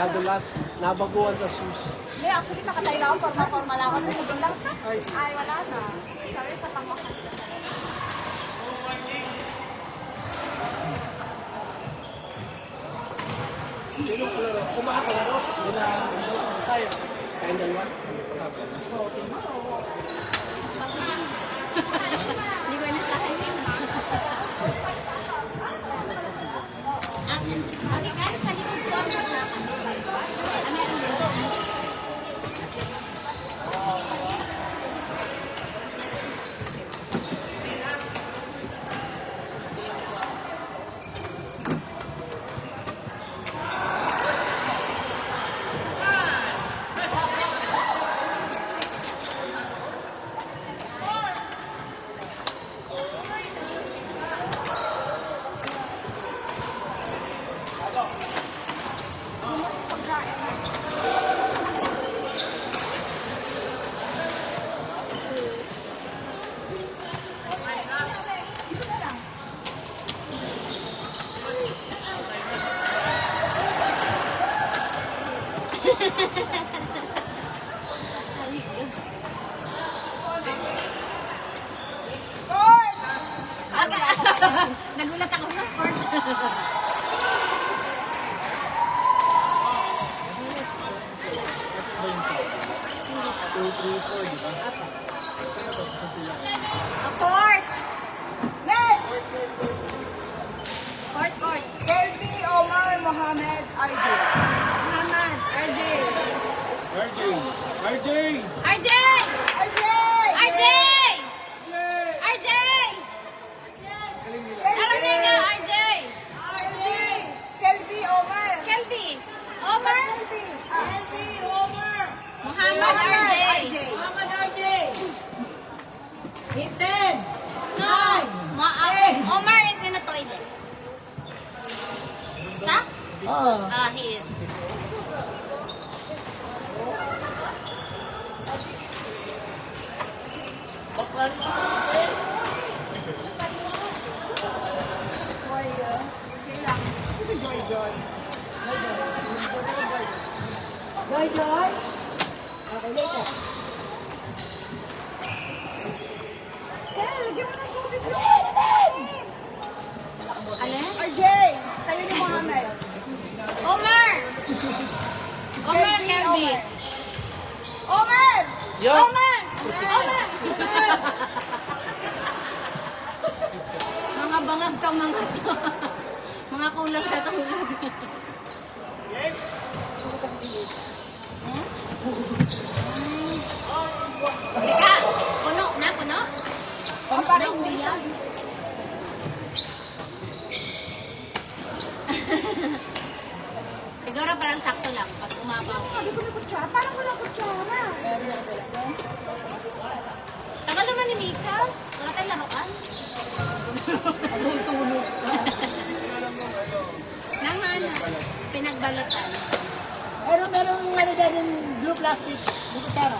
nadulas, nabaguhan sa sus. Hindi, actually, nakatay lang ako. Forma-forma lang ako. Naging lang ka. Ay, wala na. Sabi sa pangakas. Sino kalaro? Kumaha kalaro? Nila, tayo. Kayong dalawa? Hindi ko na sa akin yun. Ang ikan sa likod ko ang sa akin. Ang meron din doon. Nagulat ako sa court. 2, 3, 4, di ba? Isa sila. Court! Next! Court! Kelby Omar Mohamed RJ. Muhammad, RJ! RJ! RJ! RJ! RJ! RJ! RJ! Alam niya nga, RJ! Kelby Omar. Kelby! Omar! Kelby Omar. Muhammad, RJ! Muhammad RJ. Hitten! Omar is in the toilet. Sa? He is. Joy Joy. Okay, later. Kaya, lagyan mo ng tubig. Alin? RJ, tayo ni Mohamed. Omar! Omar, Kelby! Omar! Yo! Omar! Omar! Mga bangag kang mga to. Mga kulang sa tulad. Teka, puno na, puno? Parang William. Siguro parang sakto lang pag umabaw. Sabi ko na kutsara. Parang walang kutsara. Tagal naman ni Mika. Wala tayong laruan. Tulog. Nang ano, pinagbalatan. Merong ano dyan yung blue plastic. Yung kutsara.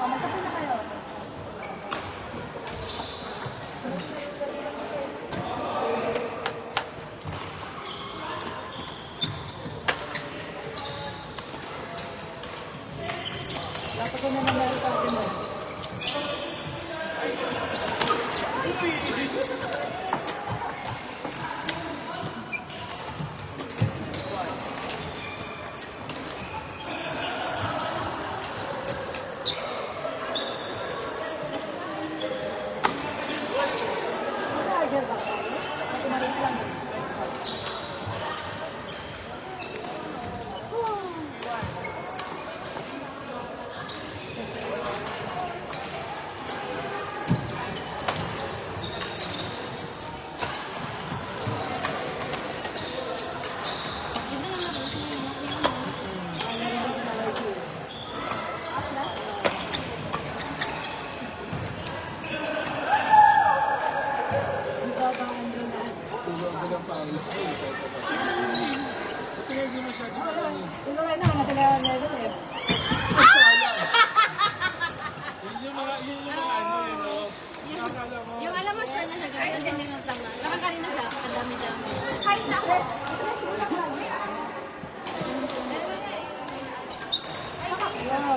Magkapin na kayo. Dapat ko na nangyari sa akin mo. kahit na ako.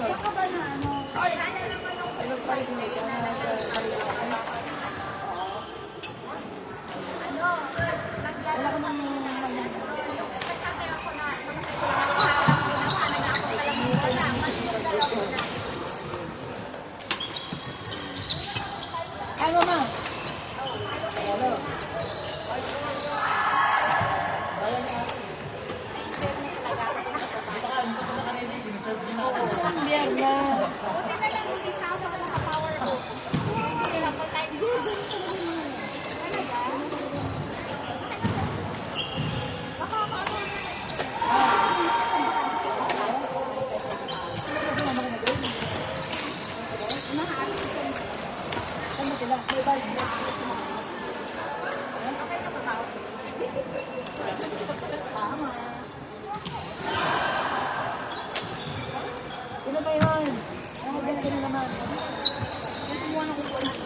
Saka ba na ano? Ano pa rin may wala ko nang nagtatay ako na Ano ma? Ano? Biyernes. buti na lang hindi ka ako naka-power ko. Hindi lang po tayo dito. Talaga? Baka ako Ano sila? May bag. tama. Sino ba yun? Ano ba yun naman? Yung kumuha ng upo na ito.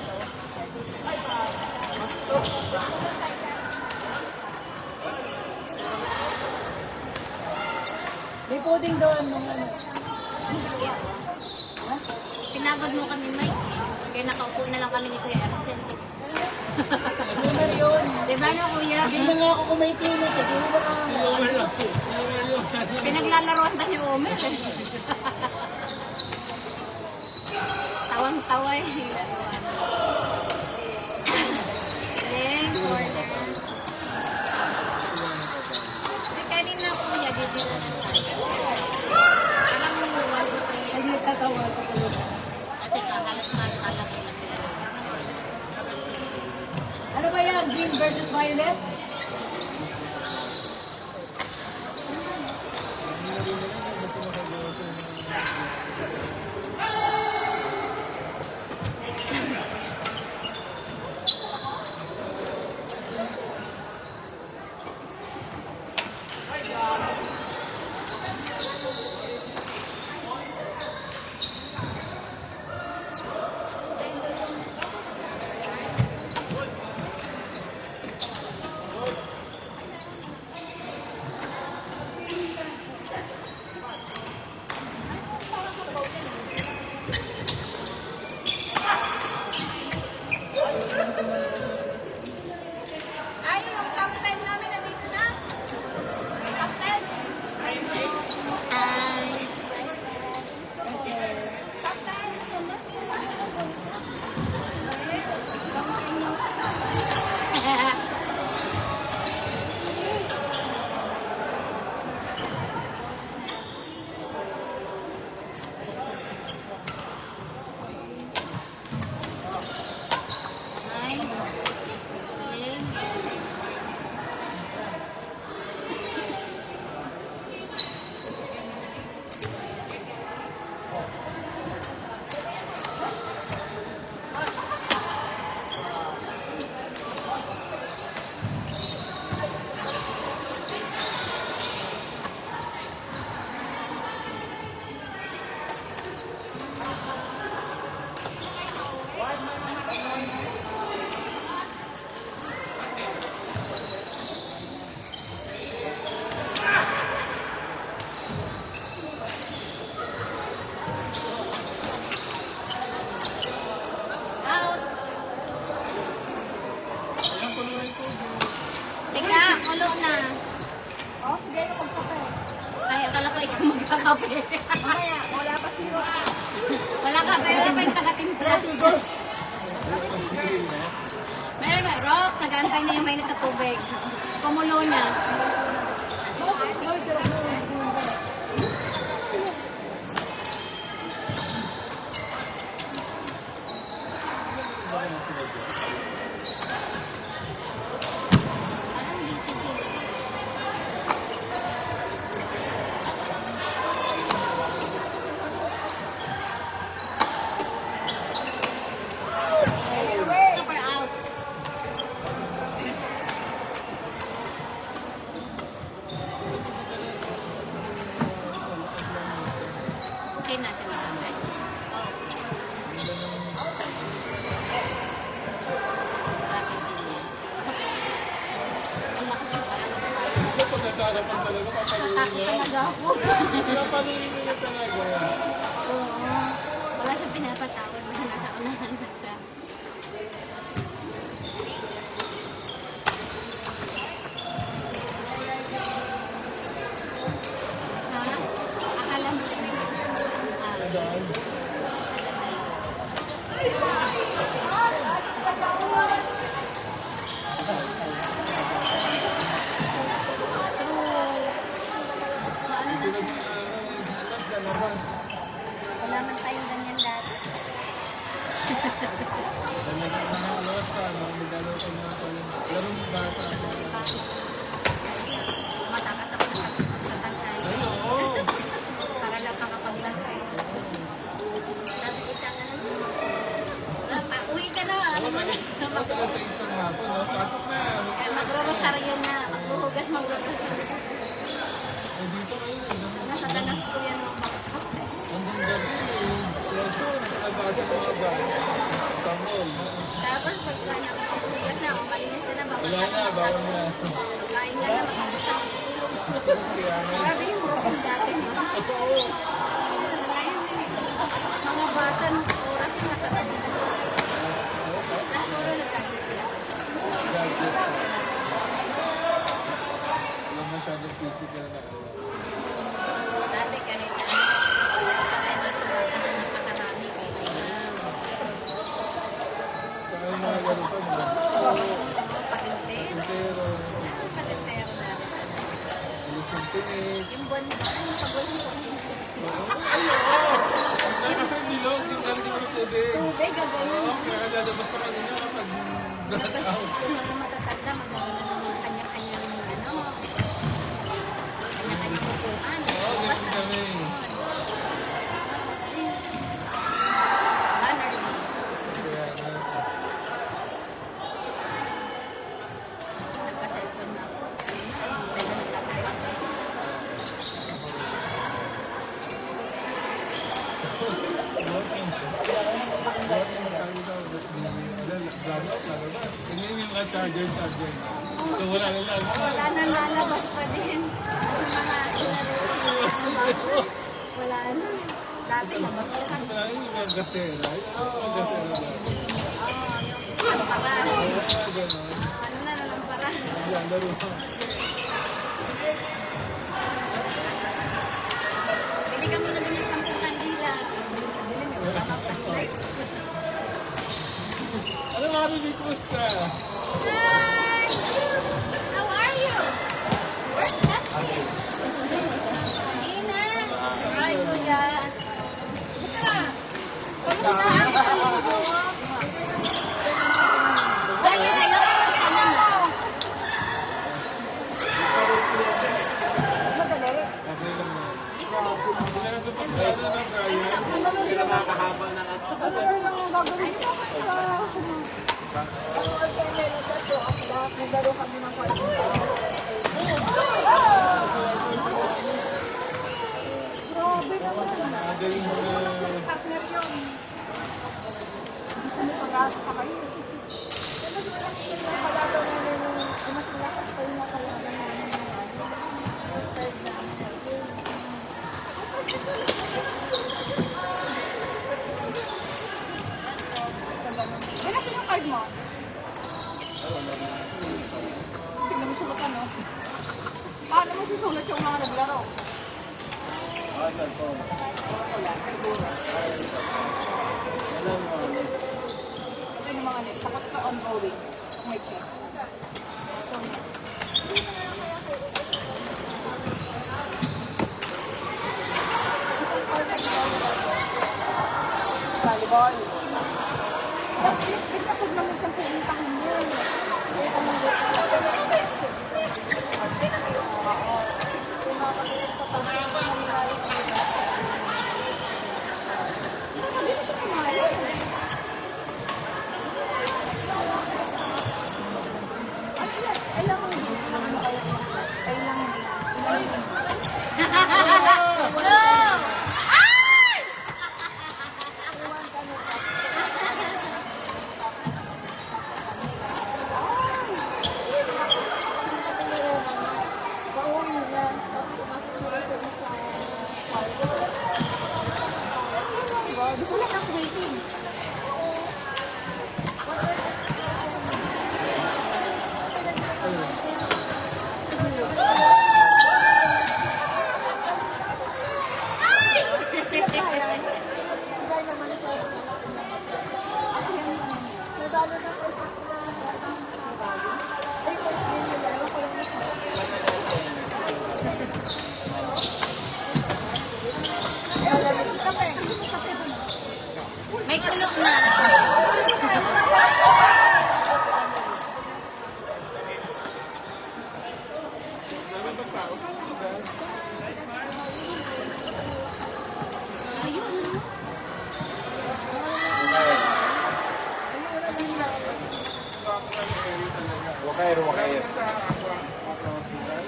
May pudding doon nung ano. Pinagod mo kami, Mike. Kaya nakaupo na lang kami ni Kuya Ersen. Lumer yun. Diba na, Kuya? Hindi na nga ako kumikilos. Kasi hindi ba Si Omer lang. Si Omer yung Pinaglalaroan tayo ni Omer. Tawang-tawa eh. Galing, corner. Di kanina, Kuya, dito na siya. Alam mo, 1 to 3. Ay, tatawa ko talaga. Kasi halos magtalagay na sila. Ano ba yan? Green versus violet? Ay, yung captain namin nandito na. Captain. Ay. Nice. Galing. Out. Teka, ulo na. Oh, sige, ano kung kape? Ay, akala ko ikaw magkakape. Mamaya, wala pa siro. Wala ka, pero wala pa yung taga-timpla. Meron, Rock, nag-aantay na yung mainit na tubig. Kumulo na. Ay, sarap na. Parang di siya sila. Super out. sa harapan talaga, papaluin Natatakot niya. talaga ako. Papaluin niya talaga. Oo. Wala siyang pinapatakot na nasa unahan na siya. Ha? Akala mo sa Nadaan. Dito naglalabas. Wala man tayong ganyan dati. Naglalabas pa, maglalaro ka mga larong bata. Matakas ako sa tangkay. Ay, oo. Para lang makapaglaro. Tapos isang uwi ka na. Alam mo na. Tapos alas 6 ng hapon, no? Pasok na. Kaya magro-rosaryo na. Maghuhugas, magro-rosaryo. Eh, dito kayo. Nasa tanas ko yan. Hanggang gabi. Leso, nasa labasan ng mga bata. Sa mall. Tapos pagka nakapaghugas na, malinis ka na ba? Wala na, bawal na. Kain ka na, makapasa. Tulog. Kaya nga. Grabe yung routine dati. No? Oo. Ngayon, mga bata nung oras yung nasa tanas ko. Lahat puro nagkakit sila. Gadget. Wala masyadong physical na ano. Dati kahit ano, kahit nasa bata na napakarami ko. Saka yung mga laro pa, mga Patintero. pero Patintero dati. ilusong tinik. Yung buwan-buwan, yung pagulang ko. Ay, oo! Kaya kasi nilog, yung galing ng tubig. Tubig, gagawin. Oo, kaya lalabas na kanina kapag Tapos blackout. yung mga matatanda, magkakaroon na ng kanya-kanyang kanya-kanyang upuan. Oo, Basta ganun kami. banner days. Kaya nga. Nagka-cellphone na ako. Pwede magtatawag. Ganyan yung mga charger. So wala na lang. Wala nang lalabas pa din. Kasi mga wala na. Dati labas na Kasi kami. marami yung mga gasera. Yung gasera lang. Yung lampara. Oo, gano'n. Ano na lampara. Yan, laro. Bili ka muna din ng 10 kandila. Bili mo, wala kang flashlight. Ano mga bibig kumusta? Hi! How are you? Where's Justin? Ina! Hi, kuya. Kamusta? Kamusta ang isang linggo? Jackie, kayo, kamusta na? Madali. Okay lang na. Dito, dito. Sila nandun pa sa kaso na Brian. Naglaro kami ng kwarto. Grabe naman. Magaling na. Partner yun. Gusto mo pag-asa pa kayo. Mas malakas pa yung kalaban namin. Mas malakas pa yung kalaban namin. First namin. Wala sino card mo? Tingnan mo sulatan, no? Paano mo susulat yung mga naglaro? Wala, siguro. Ito yung mga net. Sapat ka ongoing. Kung may check. Ito net. Volleyball. Please, pagkatog naman siyang pumuntahan niyo. Kaya ka nang hindi siya sumali. Ilang ano kayo? Ilang na. Dami ba tao sa lugar? Ayun. Wakair, wakair. Sa Aqua Hospital.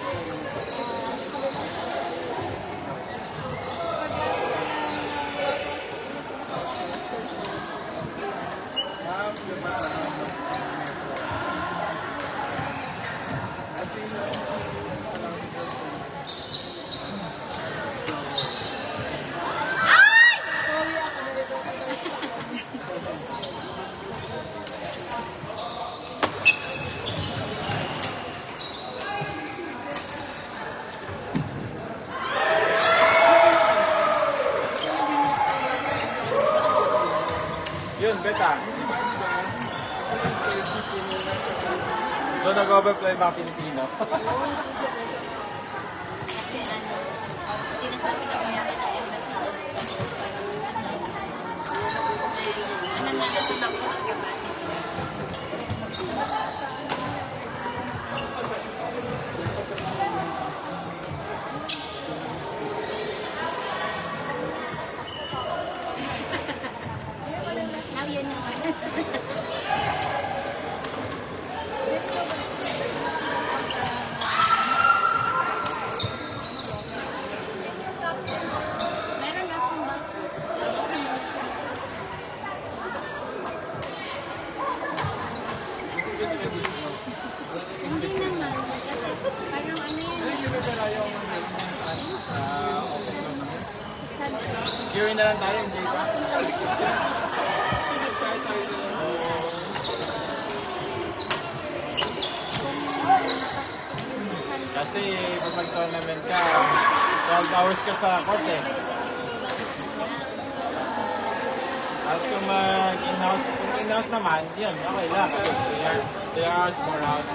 Sorry ako, nalito ko daw sa Yun, beta. Kasi yung place ni Pino na Doon nag-overplay mga Pilipino. Kasi ano, tinasabi na kaya ng embassy sa China. Ano na nasa maximum capacity kasi. Now yun yung meron na akong voucher. Hindi naman. Kasi parang ano yun. Ah, okay naman. 600. Cheering na lang tayo, enjoy ka. Kasi pag mag-tournament ka, 12 hours ka sa court eh. Tapos kung in-house naman, yun, okay lang. Kasi 3 hours, 4 hours.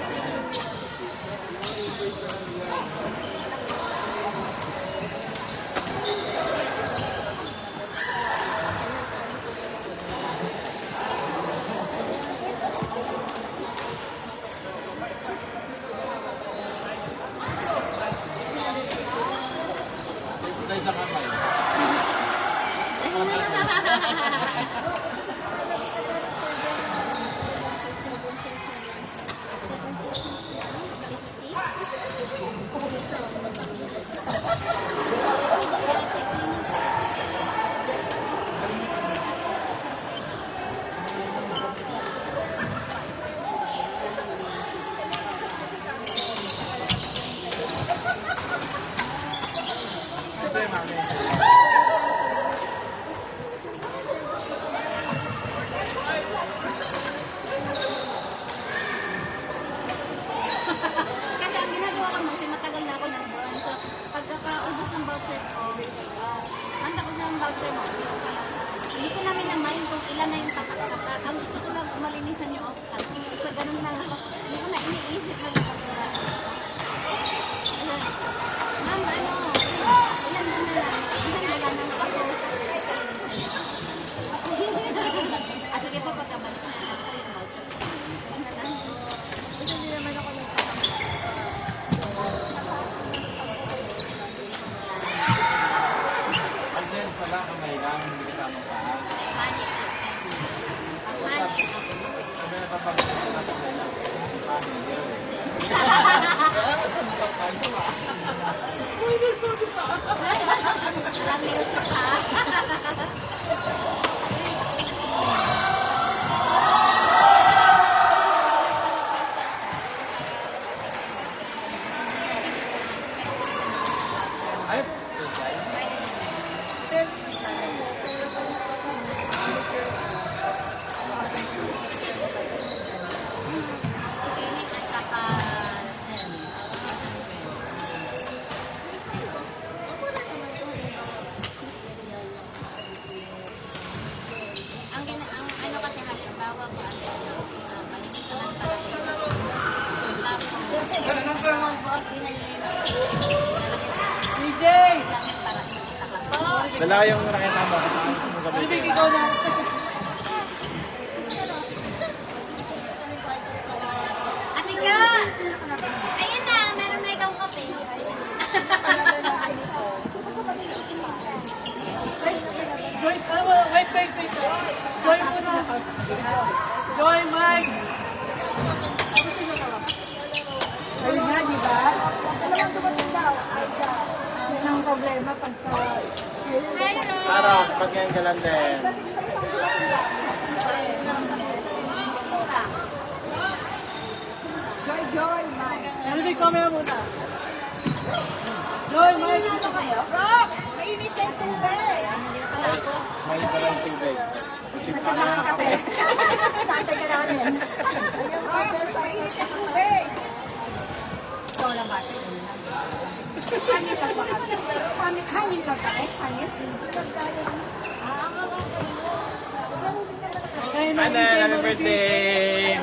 Tayo sa kamay. Kasi mami. Kasi ang ginagawa ko kasi matagal na ako nandun. So, pagkakaubos ng voucher ko, ang tapos ng voucher mo, hindi ko namin na-mind kung ilan na yung tatak-tatak. Ang gusto ko lang malinisan yung off-cut. So, ganun lang ako. Hindi ko na iniisip na nakagawa. Ma'am, ano, ilan na lang? Ilan na lang ang ako? Basta linisan niyo. Sige po, pagkabalik na lang ko yung voucher. Ganun na lang. Kasi hindi naman ako Pag sense pala, kamay lang, hindi ka tamang paa. Sabi na kapag sense na kamay lang, paa hindi yun. Alam niyo sa pa. Ay, pero sana mo, pero kung Si Kenny at saka Jen. ako na naman ito halimbawa, Ang ano kasi halimbawa ko malinis na ng sarili. Tapos, DJ! para ikita ka. dala yung nakita mo kasi gusto mo gamitin. Ikaw na. sa kabila. Joy, Mike! Ayun nga, di ba? Dalawang dumating daw. Yan ang problema pagka... Aras, pag ngayon ka lang din. Joy, Joy, Mike. Narinig camera muna. Joy, Mike! Dito kayo? Rock! Mainit na yung tubig. May palang tubig. Nagkabang ang kape. Tatay ka namin. Rock, mainit na tubig. Ikaw lang ba? Hangin lang ba kami? Hangin lang ba? Hangin? Ano, happy birthday!